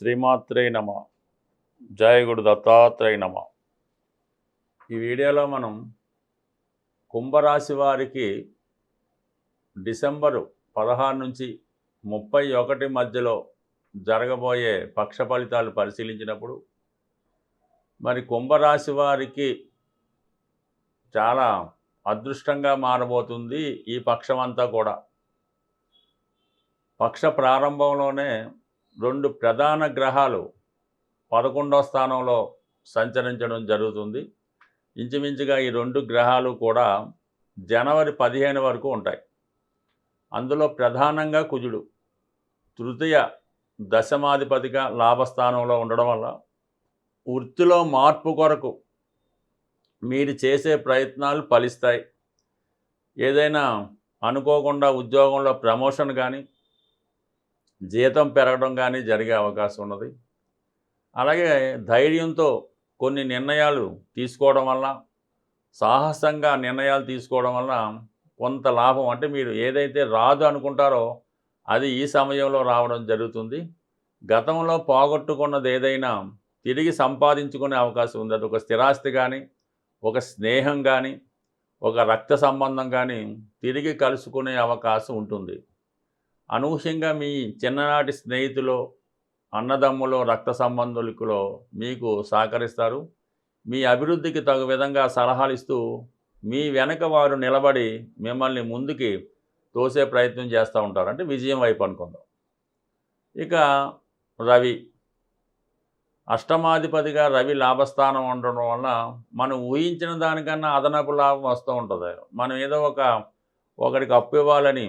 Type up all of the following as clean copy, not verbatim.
శ్రీమాత్రే నమ. జయ గురు దత్తాత్రేయ నమ. ఈ వీడియోలో మనం కుంభరాశి వారికి డిసెంబరు 16 నుంచి 31 మధ్యలో జరగబోయే పక్ష ఫలితాలు పరిశీలించినప్పుడు మరి కుంభరాశి వారికి చాలా అదృష్టంగా మారబోతుంది ఈ పక్షమంతా కూడా. పక్ష ప్రారంభంలోనే 2 ప్రధాన గ్రహాలు 11వ స్థానంలో సంచరించడం జరుగుతుంది. ఇంచుమించుగా ఈ 2 గ్రహాలు కూడా జనవరి 15 వరకు ఉంటాయి. అందులో ప్రధానంగా కుజుడు తృతీయ దశమాధిపతిగా లాభస్థానంలో ఉండడం వల్ల వృత్తిలో మార్పు కొరకు మీరు చేసే ప్రయత్నాలు ఫలిస్తాయి. ఏదైనా అనుకోకుండా ఉద్యోగంలో ప్రమోషన్ కానీ జీతం పెరగడం కానీ జరిగే అవకాశం ఉన్నది. అలాగే ధైర్యంతో కొన్ని నిర్ణయాలు తీసుకోవడం వల్ల, సాహసంగా నిర్ణయాలు తీసుకోవడం వల్ల కొంత లాభం, అంటే మీరు ఏదైతే రాదు అనుకుంటారో అది ఈ సమయంలో రావడం జరుగుతుంది. గతంలో పోగొట్టుకున్నది ఏదైనా తిరిగి సంపాదించుకునే అవకాశం ఉంది. అది ఒక స్థిరాస్తి కానీ, ఒక స్నేహం కానీ, ఒక రక్త సంబంధం కానీ తిరిగి కలుసుకునే అవకాశం ఉంటుంది. అనూహ్యంగా మీ చిన్ననాటి స్నేహితులు, అన్నదమ్ములు, రక్త సంబంధులకులో మీకు సహకరిస్తారు. మీ అభివృద్ధికి తగు విధంగా సలహాలు ఇస్తూ మీ వెనక వారు నిలబడి మిమ్మల్ని ముందుకి తోసే ప్రయత్నం చేస్తూ ఉంటారు. అంటే విజయం వైపు అనుకుందాం. ఇక రవి అష్టమాధిపతిగా రవి లాభస్థానం ఉండడం వల్ల మనం ఊహించిన దానికన్నా అదనపు లాభం వస్తూ ఉంటుంది. మనం ఏదో ఒకరికి అప్పు ఇవ్వాలని,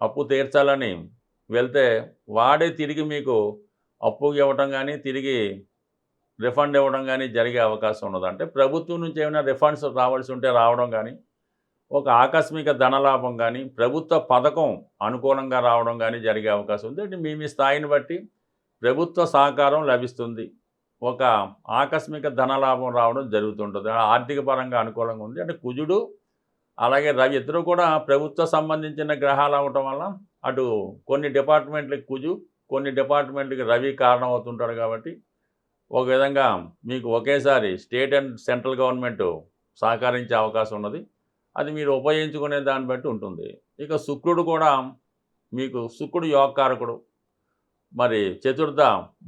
అప్పు తీర్చాలని వెళ్తే వాడే తిరిగి మీకు అప్పు ఇవ్వడం కానీ, తిరిగి రిఫండ్ ఇవ్వడం కానీ జరిగే అవకాశం ఉన్నది. అంటే ప్రభుత్వం నుంచి ఏమైనా రిఫండ్స్ రావాల్సి ఉంటే రావడం కానీ, ఒక ఆకస్మిక ధనలాభం కానీ, ప్రభుత్వ పథకం అనుకూలంగా రావడం కానీ జరిగే అవకాశం ఉంది. అంటే మీ స్థాయిని బట్టి ప్రభుత్వ సహకారం లభిస్తుంది. ఒక ఆకస్మిక ధనలాభం రావడం జరుగుతుంటుంది. ఆర్థిక పరంగా అనుకూలంగా ఉంది. అంటే కుజుడు అలాగే రవి ఇద్దరు కూడా ప్రభుత్వ సంబంధించిన గ్రహాలు అవ్వటం వల్ల అటు కొన్ని డిపార్ట్మెంట్లకు కుజు, కొన్ని డిపార్ట్మెంట్లకి రవి కారణం అవుతుంటాడు. కాబట్టి ఒక విధంగా మీకు ఒకేసారి స్టేట్ అండ్ సెంట్రల్ గవర్నమెంట్ సహకరించే అవకాశం ఉన్నది. అది మీరు ఉపయోగించుకునే దాన్ని బట్టి ఉంటుంది. ఇక శుక్రుడు కూడా మీకు, శుక్రుడు యోగకారకుడు, మరి చతుర్థ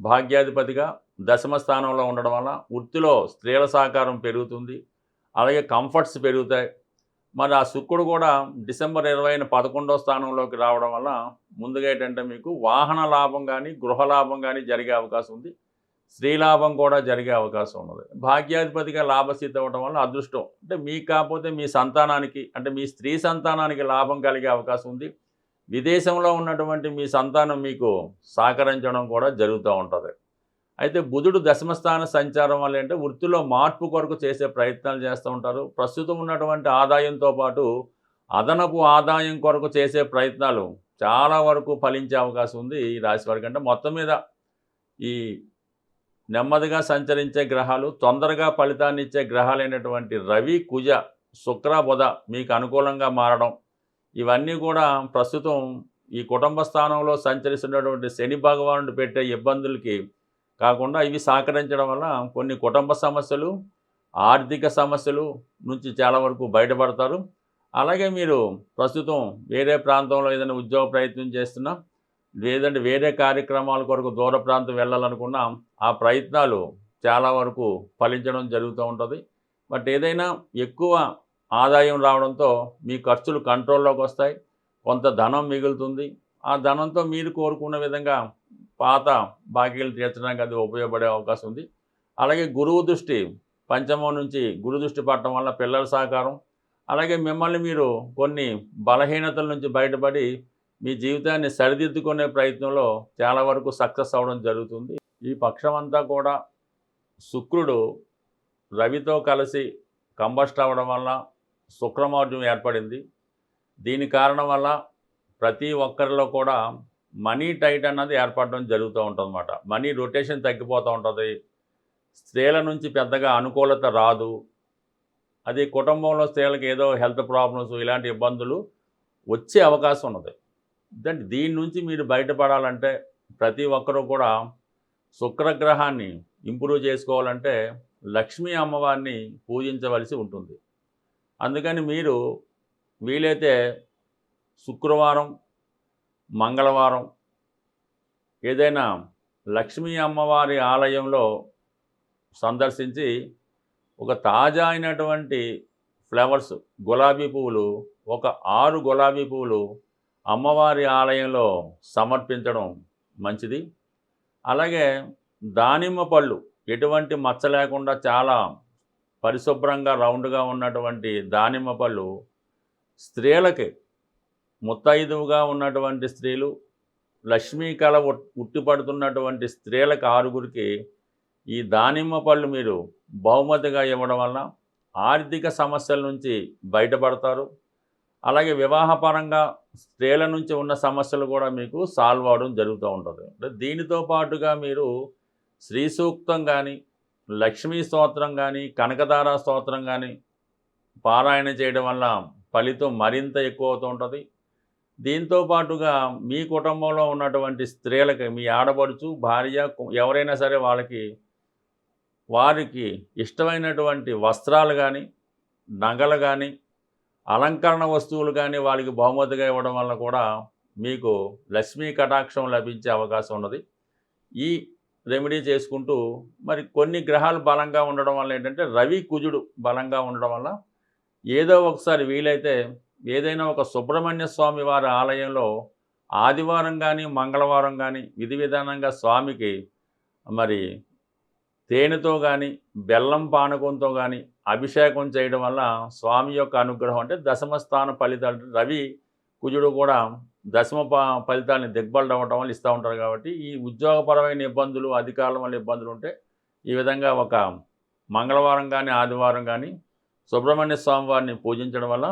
భాగ్యాధిపతిగా దశమ స్థానంలో ఉండడం వల్ల వృత్తిలో స్త్రీల సహకారం పెరుగుతుంది. అలాగే కంఫర్ట్స్ పెరుగుతాయి. మరి ఆ శుక్రుడు కూడా డిసెంబర్ 20న 11వ స్థానంలోకి రావడం వల్ల ముందుగా ఏంటంటే మీకు వాహన లాభం కానీ, గృహ లాభం కానీ జరిగే అవకాశం ఉంది. స్త్రీ లాభం కూడా జరిగే అవకాశం ఉన్నది. భాగ్యాధిపతిగా లాభస్థితి అవ్వడం వల్ల అదృష్టం, అంటే మీకు కాకపోతే మీ సంతానానికి, అంటే మీ స్త్రీ సంతానానికి లాభం కలిగే అవకాశం ఉంది. విదేశంలో ఉన్నటువంటి మీ సంతానం మీకు సహకరించడం కూడా జరుగుతూ ఉంటుంది. అయితే బుధుడు దశమస్థాన సంచారం వల్ల అంటే వృత్తిలో మార్పు కొరకు చేసే ప్రయత్నాలు చేస్తూ ఉంటారు. ప్రస్తుతం ఉన్నటువంటి ఆదాయంతో పాటు అదనపు ఆదాయం కొరకు చేసే ప్రయత్నాలు చాలా వరకు ఫలించే అవకాశం ఉంది ఈ రాశి వారికి. అంటే మొత్తం మీద ఈ నెమ్మదిగా సంచరించే గ్రహాలు, తొందరగా ఫలితాన్ని ఇచ్చే గ్రహాలైనటువంటి రవి, కుజ, శుక్ర, బుధ మీకు అనుకూలంగా మారడం, ఇవన్నీ కూడా ప్రస్తుతం ఈ కుటుంబ స్థానంలో సంచరిస్తున్నటువంటి శని భగవానుడు పెట్టే ఇబ్బందులకి కాకుండా ఇవి సహకరించడం వల్ల కొన్ని కుటుంబ సమస్యలు, ఆర్థిక సమస్యలు నుంచి చాలా వరకు బయటపడతారు. అలాగే మీరు ప్రస్తుతం వేరే ప్రాంతంలో ఏదైనా ఉద్యోగ ప్రయత్నం చేస్తున్నా, లేదంటే వేరే కార్యక్రమాల కొరకు దూర ప్రాంతం వెళ్ళాలనుకున్నా ఆ ప్రయత్నాలు చాలా వరకు ఫలించడం జరుగుతూ ఉంటుంది. బట్ ఏదైనా ఎక్కువ ఆదాయం రావడంతో మీ ఖర్చులు కంట్రోల్లోకి వస్తాయి. కొంత ధనం మిగులుతుంది. ఆ ధనంతో మీరు కోరుకున్న విధంగా పాత బాకీలు తీర్చడానికి అది ఉపయోగపడే అవకాశం ఉంది. అలాగే గురువు దృష్టి పంచమం నుంచి గురు దృష్టి పడటం వల్ల పిల్లల సహకారం, అలాగే మిమ్మల్ని మీరు కొన్ని బలహీనతల నుంచి బయటపడి మీ జీవితాన్ని సరిదిద్దుకునే ప్రయత్నంలో చాలా వరకు సక్సెస్ అవ్వడం జరుగుతుంది. ఈ పక్షం అంతా కూడా శుక్రుడు రవితో కలిసి కంబస్ట్ అవ్వడం వల్ల శుక్రమౌఢ్యం ఏర్పడింది. దీని కారణం వల్ల ప్రతి ఒక్కరిలో కూడా మనీ టైట్ అన్నది ఏర్పడడం జరుగుతూ ఉంటుందన్నమాట. మనీ రొటేషన్ తగ్గిపోతూ ఉంటుంది. స్త్రీల నుంచి పెద్దగా అనుకూలత రాదు. అది కుటుంబంలో స్త్రీలకు ఏదో హెల్త్ ప్రాబ్లమ్స్, ఇలాంటి ఇబ్బందులు వచ్చే అవకాశం ఉన్నది. దీని నుంచి మీరు బయటపడాలంటే ప్రతి ఒక్కరూ కూడా శుక్రగ్రహాన్ని ఇంప్రూవ్ చేసుకోవాలంటే లక్ష్మీ అమ్మవారిని పూజించవలసి ఉంటుంది. అందుకని మీరు వీలైతే శుక్రవారం, మంగళవారం ఏదైనా లక్ష్మీ అమ్మవారి ఆలయంలో సందర్శించి ఒక తాజా అయినటువంటి ఫ్లవర్స్ గులాబీ పువ్వులు, ఒక 6 గులాబీ పువ్వులు అమ్మవారి ఆలయంలో సమర్పించడం మంచిది. అలాగే దానిమ్మ పళ్ళు ఎటువంటి మచ్చ లేకుండా చాలా పరిశుభ్రంగా రౌండ్గా ఉన్నటువంటి దానిమ్మ పళ్ళు స్త్రీలకి, ముత్తైదువుగా ఉన్నటువంటి స్త్రీలు, లక్ష్మీ కళ ఉట్టిపడుతున్నటువంటి స్త్రీలకు 6గురికి ఈ దానిమ్మ పళ్ళు మీరు బహుమతిగా ఇవ్వడం వల్ల ఆర్థిక సమస్యల నుంచి బయటపడతారు. అలాగే వివాహపరంగా స్త్రీల నుంచి ఉన్న సమస్యలు కూడా మీకు సాల్వ్ అవడం జరుగుతూ ఉంటుంది. అంటే దీనితో పాటుగా మీరు శ్రీ సూక్తం కానీ, లక్ష్మీ స్తోత్రం కానీ, కనకదార స్తోత్రం కానీ పారాయణ చేయడం వల్ల ఫలితం మరింత ఎక్కువ అవుతూ ఉంటుంది. దీంతో పాటుగా మీ కుటుంబంలో ఉన్నటువంటి స్త్రీలకి, మీ ఆడపడుచు, భార్య ఎవరైనా సరే వారికి ఇష్టమైనటువంటి వస్త్రాలు కానీ, నగలు కానీ, అలంకరణ వస్తువులు కానీ వాళ్ళకి బహుమతిగా ఇవ్వడం వల్ల కూడా మీకు లక్ష్మీ కటాక్షం లభించే అవకాశం ఉన్నది. ఈ రెమెడీ చేసుకుంటూ మరి కొన్ని గ్రహాలు బలంగా ఉండడం వల్ల ఏంటంటే రవి, కుజుడు బలంగా ఉండడం వల్ల ఏదో ఒకసారి వీలైతే ఏదైనా ఒక సుబ్రహ్మణ్య స్వామి వారి ఆలయంలో ఆదివారం కానీ, మంగళవారం కానీ విధి విధానంగా స్వామికి మరి తేనెతో కానీ, బెల్లం పానకంతో కానీ అభిషేకం చేయడం వల్ల స్వామి యొక్క అనుగ్రహం, అంటే దశమ స్థాన ఫలితాలు, రవి కుజుడు కూడా దశమ ఫలితాలని దిగ్బలవడం వల్ల ఇస్తూ ఉంటారు. కాబట్టి ఈ ఉద్యోగపరమైన ఇబ్బందులు, అధికారుల వల్ల ఇబ్బందులు ఉంటే ఈ విధంగా ఒక మంగళవారం కానీ, ఆదివారం కానీ సుబ్రహ్మణ్య స్వామి వారిని పూజించడం వల్ల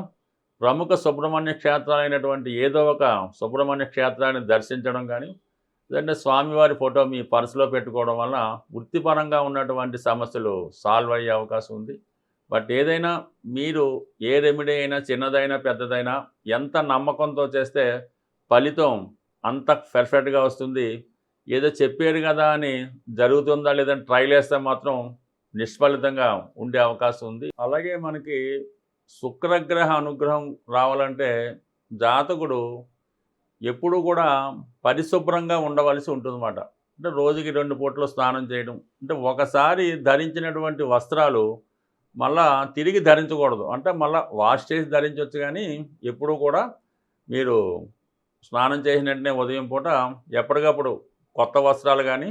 ప్రముఖ సుబ్రహ్మణ్య క్షేత్రాలైనటువంటి ఏదో ఒక సుబ్రహ్మణ్య క్షేత్రాన్ని దర్శించడం కానీ, లేదంటే స్వామివారి ఫోటో మీ పర్సులో పెట్టుకోవడం వల్ల వృత్తిపరంగా ఉన్నటువంటి సమస్యలు సాల్వ్ అయ్యే అవకాశం ఉంది. బట్ ఏదైనా మీరు ఏ రెమెడీ అయినా, చిన్నదైనా పెద్దదైనా ఎంత నమ్మకంతో చేస్తే ఫలితం అంత పర్ఫెక్ట్గా వస్తుంది. ఏదో చెప్పారు కదా అని జరుగుతుందా లేదంటే ట్రైల్ వేస్తే మాత్రం నిష్ఫలితంగా ఉండే అవకాశం ఉంది. అలాగే మనకి శుక్రగ్రహ అనుగ్రహం రావాలంటే జాతకుడు ఎప్పుడు కూడా పరిశుభ్రంగా ఉండవలసి ఉంటుందన్నమాట. అంటే రోజుకి 2 పూటలు స్నానం చేయడం, అంటే ఒకసారి ధరించినటువంటి వస్త్రాలు మళ్ళా తిరిగి ధరించకూడదు. అంటే మళ్ళీ వాష్ చేసి ధరించవచ్చు, కానీ ఎప్పుడూ కూడా మీరు స్నానం చేసిన వెంటనే ఉదయం పూట ఎప్పటికప్పుడు కొత్త వస్త్రాలు కానీ,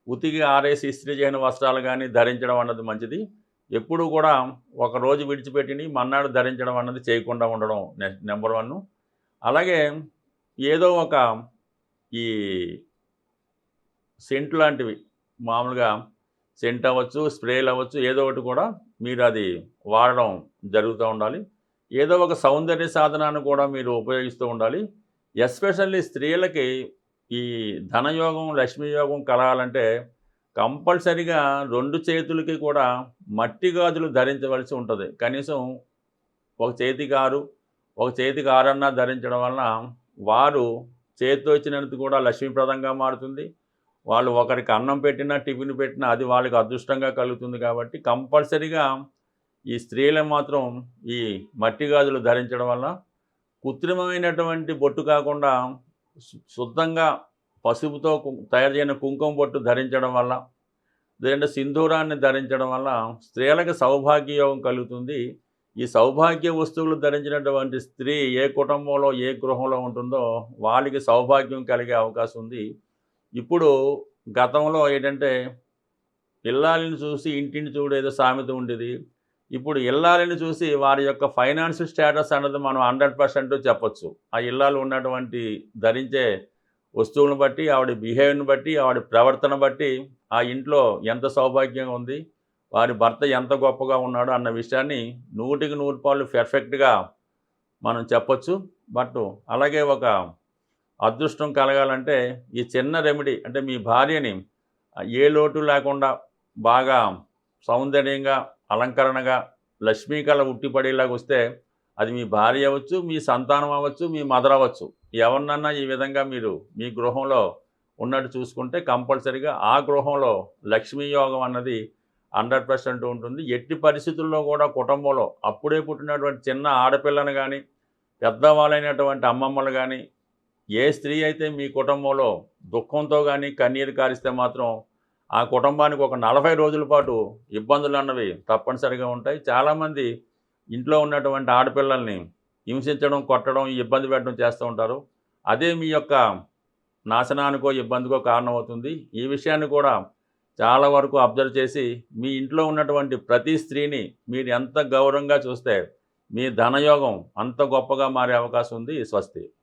ఉతికి ఆరేసి ఇస్త్రీ చేయని వస్త్రాలు కానీ ధరించడం అన్నది మంచిది. ఎప్పుడూ కూడా ఒక రోజు విడిచిపెట్టి మన్నాడు ధరించడం అన్నది చేయకుండా ఉండడం నెంబర్ 1. అలాగే ఏదో ఒక ఈ సెంట్ లాంటివి, మామూలుగా సెంట్ అవ్వచ్చు, స్ప్రేలు అవ్వచ్చు, ఏదో ఒకటి కూడా మీరు అది వాడడం జరుగుతూ ఉండాలి. ఏదో ఒక సౌందర్య సాధనాన్ని కూడా మీరు ఉపయోగిస్తూ ఉండాలి. ఎస్పెషల్లీ స్త్రీలకి ఈ ధనయోగం, లక్ష్మీ యోగం కలగాలంటే కంపల్సరిగా 2 చేతులకి కూడా మట్టి గాజులు ధరించవలసి ఉంటుంది. కనీసం ఒక చేతికి 6, ఒక చేతికి 6 అన్నా ధరించడం వలన వారు చేతితో ఇచ్చినందుకు కూడా లక్ష్మీప్రదంగా మారుతుంది. వాళ్ళు ఒకరికి అన్నం పెట్టినా, టిఫిన్ పెట్టినా అది వాళ్ళకి అదృష్టంగా కలుగుతుంది. కాబట్టి కంపల్సరిగా ఈ స్త్రీలు మాత్రం ఈ మట్టి గాజులు ధరించడం వల్ల కృత్రిమమైనటువంటి బొట్టు కాకుండా శుద్ధంగా పసుపుతో తయారు చేయని కుంకుమ బొట్టు ధరించడం వల్ల, లేదంటే సింధూరాన్ని ధరించడం వల్ల స్త్రీలకు సౌభాగ్యయోగం కలుగుతుంది. ఈ సౌభాగ్య వస్తువులు ధరించినటువంటి స్త్రీ ఏ కుటుంబంలో, ఏ గృహంలో ఉంటుందో వాళ్ళకి సౌభాగ్యం కలిగే అవకాశం ఉంది. ఇప్పుడు గతంలో ఏంటంటే ఇల్లాలిని చూసి ఇంటిని చూడు ఏదో సామెత ఉండేది. ఇప్పుడు ఇల్లాలిని చూసి వారి యొక్క ఫైనాన్షియల్ స్టేటస్ అన్నది మనం 100% చెప్పొచ్చు. ఆ ఇల్లాలు ఉన్నటువంటి ధరించే వస్తువులను బట్టి, ఆవిడ బిహేవియర్ని బట్టి, ఆవిడ ప్రవర్తన బట్టి ఆ ఇంట్లో ఎంత సౌభాగ్యంగా ఉంది, వారి భర్త ఎంత గొప్పగా ఉన్నాడు అన్న విషయాన్ని 100కి 100 పర్ఫెక్ట్గా మనం చెప్పొచ్చు. బట్ అలాగే ఒక అదృష్టం కలగాలంటే ఈ చిన్న రెమెడీ, అంటే మీ భార్యని ఏ లోటు లేకుండా బాగా సౌందర్యంగా, అలంకరణగా, లక్ష్మీకళ ఉట్టిపడేలాగా వస్తే అది మీ భార్య అవ్వచ్చు, మీ సంతానం అవ్వచ్చు, మీ మదర్ అవ్వచ్చు, ఎవరినన్నా ఈ విధంగా మీరు మీ గృహంలో ఉన్నట్టు చూసుకుంటే కంపల్సరీగా ఆ గృహంలో లక్ష్మీ యోగం అన్నది 100% ఉంటుంది. ఎట్టి పరిస్థితుల్లో కూడా కుటుంబంలో అప్పుడే పుట్టినటువంటి చిన్న ఆడపిల్లను కానీ, పెద్దవాళ్ళైనటువంటి అమ్మమ్మలు కానీ, ఏ స్త్రీ అయితే మీ కుటుంబంలో దుఃఖంతో కానీ కన్నీరు కారిస్తే మాత్రం ఆ కుటుంబానికి ఒక 40 రోజుల పాటు ఇబ్బందులు అన్నవి తప్పనిసరిగా ఉంటాయి. చాలామంది ఇంట్లో ఉన్నటువంటి ఆడపిల్లల్ని హింసించడం, కొట్టడం, ఇబ్బంది పెట్టడం చేస్తూ ఉంటారు. అదే మీ యొక్క నాశనానికో, ఇబ్బందికో కారణమవుతుంది. ఈ విషయాన్ని కూడా చాలా వరకు అబ్జర్వ్ చేసి మీ ఇంట్లో ఉన్నటువంటి ప్రతి స్త్రీని మీరు ఎంత గౌరవంగా చూస్తే మీ ధనయోగం అంత గొప్పగా మారే అవకాశం ఉంది. స్వస్తి.